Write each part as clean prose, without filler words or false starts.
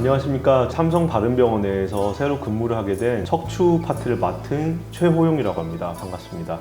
안녕하십니까. 삼성바른병원에서 새로 근무를 하게 된 척추 파트를 맡은 최호용이라고 합니다. 반갑습니다.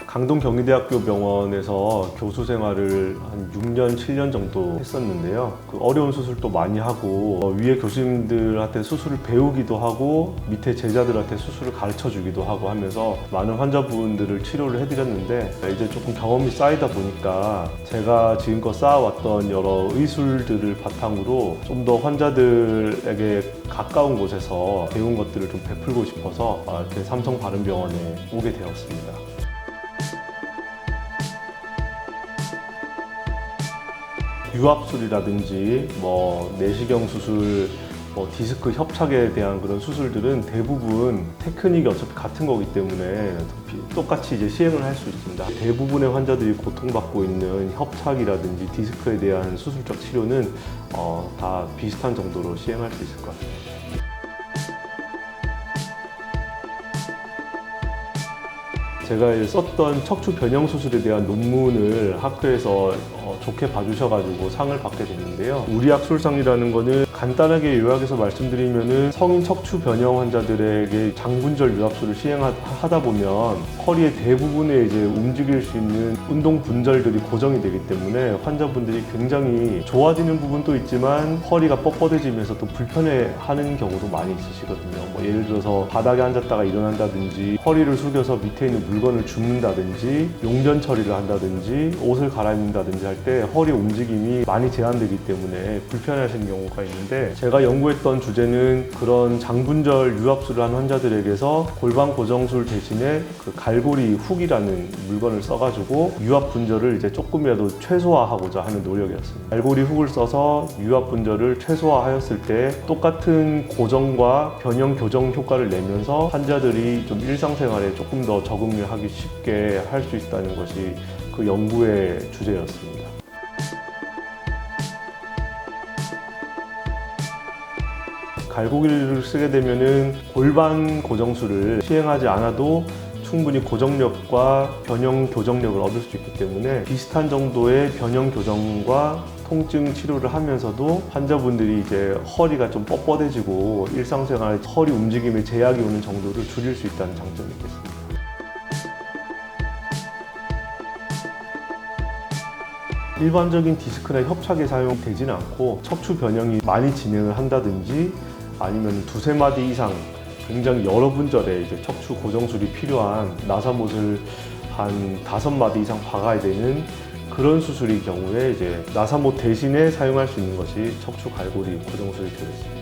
강동 경희대학교 병원에서 교수 생활을 한 6년, 7년 정도 했었는데요. 어려운 수술도 많이 하고 위에 교수님들한테 수술을 배우기도 하고 밑에 제자들한테 수술을 가르쳐 주기도 하고 하면서 많은 환자분들을 치료를 해드렸는데 이제 조금 경험이 쌓이다 보니까 제가 지금껏 쌓아왔던 여러 의술들을 바탕으로 좀 더 환자들에게 가까운 곳에서 배운 것들을 좀 베풀고 싶어서 이렇게 삼성바른병원에 오게 되었습니다. 유압술이라든지 내시경 수술, 디스크 협착에 대한 그런 수술들은 대부분 테크닉이 어차피 같은 거기 때문에 똑같이 이제 시행을 할 수 있습니다. 대부분의 환자들이 고통받고 있는 협착이라든지 디스크에 대한 수술적 치료는 다 비슷한 정도로 시행할 수 있을 것 같습니다. 제가 썼던 척추 변형 수술에 대한 논문을 학회에서 좋게 봐주셔가지고 상을 받게 됐는데요. 우리약술상이라는 거는 간단하게 요약해서 말씀드리면은 성인 척추 변형 환자들에게 장분절 유압술을 시행하다 보면 허리의 대부분에 이제 움직일 수 있는 운동 분절들이 고정이 되기 때문에 환자분들이 굉장히 좋아지는 부분도 있지만 허리가 뻣뻣해지면서 또 불편해하는 경우도 많이 있으시거든요. 예를 들어서 바닥에 앉았다가 일어난다든지 허리를 숙여서 밑에 있는 물건을 줍는다든지 용전 처리를 한다든지 옷을 갈아입는다든지 할 때 허리 움직임이 많이 제한되기 때문에 불편해하시는 경우가 있는데 제가 연구했던 주제는 그런 장분절 유압술을 한 환자들에게서 골반 고정술 대신에 그 갈고리 훅이라는 물건을 써가지고 유압 분절을 이제 조금이라도 최소화하고자 하는 노력이었습니다. 갈고리 훅을 써서 유압 분절을 최소화하였을 때 똑같은 고정과 변형 교정 효과를 내면서 환자들이 좀 일상생활에 조금 더 적응을 하기 쉽게 할 수 있다는 것이 그 연구의 주제였습니다. 갈고리를 쓰게 되면은 골반 고정술을 시행하지 않아도 충분히 고정력과 변형 교정력을 얻을 수 있기 때문에 비슷한 정도의 변형 교정과 통증 치료를 하면서도 환자분들이 이제 허리가 좀 뻣뻣해지고 일상생활에 허리 움직임에 제약이 오는 정도를 줄일 수 있다는 장점이 있겠습니다. 일반적인 디스크나 협착에 사용되지는 않고 척추 변형이 많이 진행을 한다든지 아니면 두세 마디 이상 굉장히 여러 분절의 이제 척추 고정술이 필요한 나사못을 한 5마디 이상 박아야 되는 그런 수술의 경우에 이제 나사못 대신에 사용할 수 있는 것이 척추 갈고리 고정술이 되겠습니다.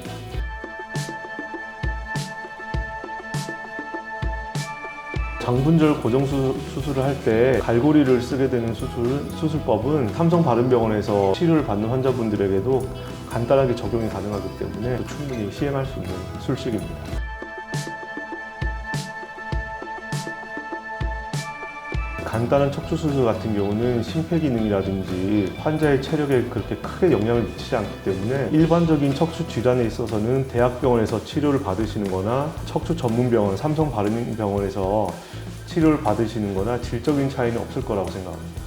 장분절 고정수술을 할 때 갈고리를 쓰게 되는 수술법은 삼성바른병원에서 치료를 받는 환자분들에게도 간단하게 적용이 가능하기 때문에 충분히 시행할 수 있는 술식입니다. 간단한 척추 수술 같은 경우는 심폐기능이라든지 환자의 체력에 그렇게 크게 영향을 미치지 않기 때문에 일반적인 척추 질환에 있어서는 대학병원에서 치료를 받으시는 거나 척추 전문병원 삼성바른병원에서 치료를 받으시는 거나 질적인 차이는 없을 거라고 생각합니다.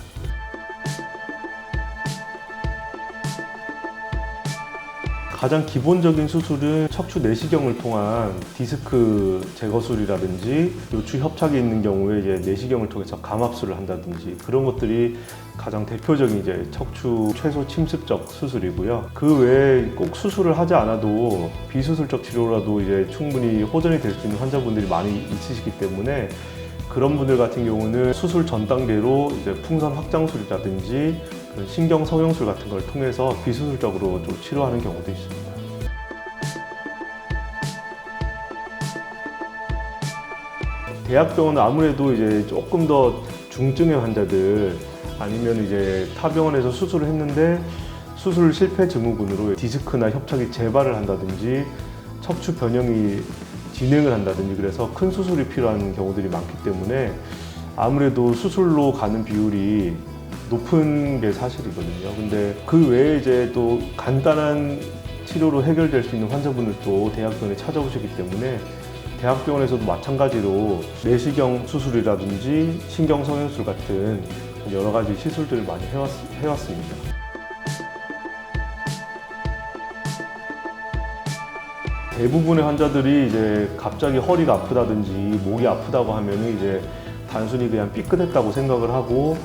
가장 기본적인 수술은 척추 내시경을 통한 디스크 제거술이라든지 요추 협착이 있는 경우에 이제 내시경을 통해서 감압술을 한다든지 그런 것들이 가장 대표적인 이제 척추 최소 침습적 수술이고요. 그 외에 꼭 수술을 하지 않아도 비수술적 치료라도 이제 충분히 호전이 될 수 있는 환자분들이 많이 있으시기 때문에 그런 분들 같은 경우는 수술 전 단계로 이제 풍선 확장술이라든지 신경 성형술 같은 걸 통해서 비수술적으로 좀 치료하는 경우도 있습니다. 대학병원은 아무래도 이제 조금 더 중증의 환자들 아니면 이제 타 병원에서 수술을 했는데 수술 실패 증후군으로 디스크나 협착이 재발을 한다든지 척추 변형이 진행을 한다든지 그래서 큰 수술이 필요한 경우들이 많기 때문에 아무래도 수술로 가는 비율이 높은 게 사실이거든요. 근데 그 외에 이제 또 간단한 치료로 해결될 수 있는 환자분들도 대학병원에 찾아오시기 때문에 대학병원에서도 마찬가지로 내시경 수술이라든지 신경 성형술 같은 여러 가지 시술들을 많이 해왔습니다. 대부분의 환자들이 이제 갑자기 허리가 아프다든지 목이 아프다고 하면은 이제 단순히 그냥 삐끗했다고 생각을 하고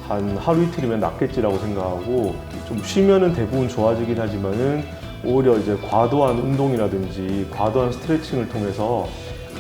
한 하루 이틀이면 낫겠지라고 생각하고 좀 쉬면은 대부분 좋아지긴 하지만은 오히려 이제 과도한 운동이라든지 과도한 스트레칭을 통해서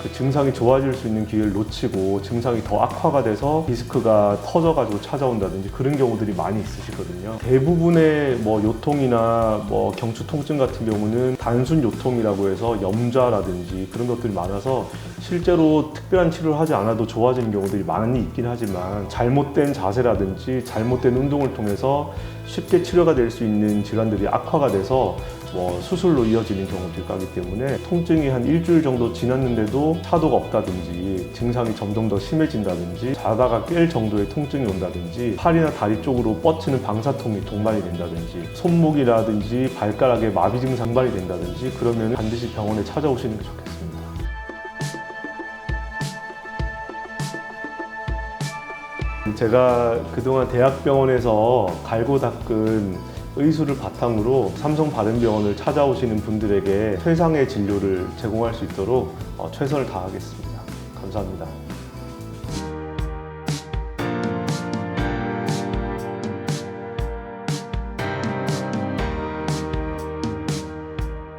그 증상이 좋아질 수 있는 기회를 놓치고 증상이 더 악화가 돼서 디스크가 터져가지고 찾아온다든지 그런 경우들이 많이 있으시거든요. 대부분의 뭐 요통이나 뭐 경추 통증 같은 경우는 단순 요통이라고 해서 염좌라든지 그런 것들이 많아서 실제로 특별한 치료를 하지 않아도 좋아지는 경우들이 많이 있긴 하지만 잘못된 자세라든지 잘못된 운동을 통해서 쉽게 치료가 될 수 있는 질환들이 악화가 돼서 뭐 수술로 이어지는 경우도 있기 때문에 통증이 한 일주일 정도 지났는데도 차도가 없다든지 증상이 점점 더 심해진다든지 자다가 깰 정도의 통증이 온다든지 팔이나 다리 쪽으로 뻗치는 방사통이 동반이 된다든지 손목이라든지 발가락에 마비 증상 동반이 된다든지 그러면 반드시 병원에 찾아오시는 게 좋겠습니다. 제가 그동안 대학병원에서 갈고 닦은 의술을 바탕으로 삼성바른병원을 찾아오시는 분들에게 최상의 진료를 제공할 수 있도록 최선을 다하겠습니다. 감사합니다.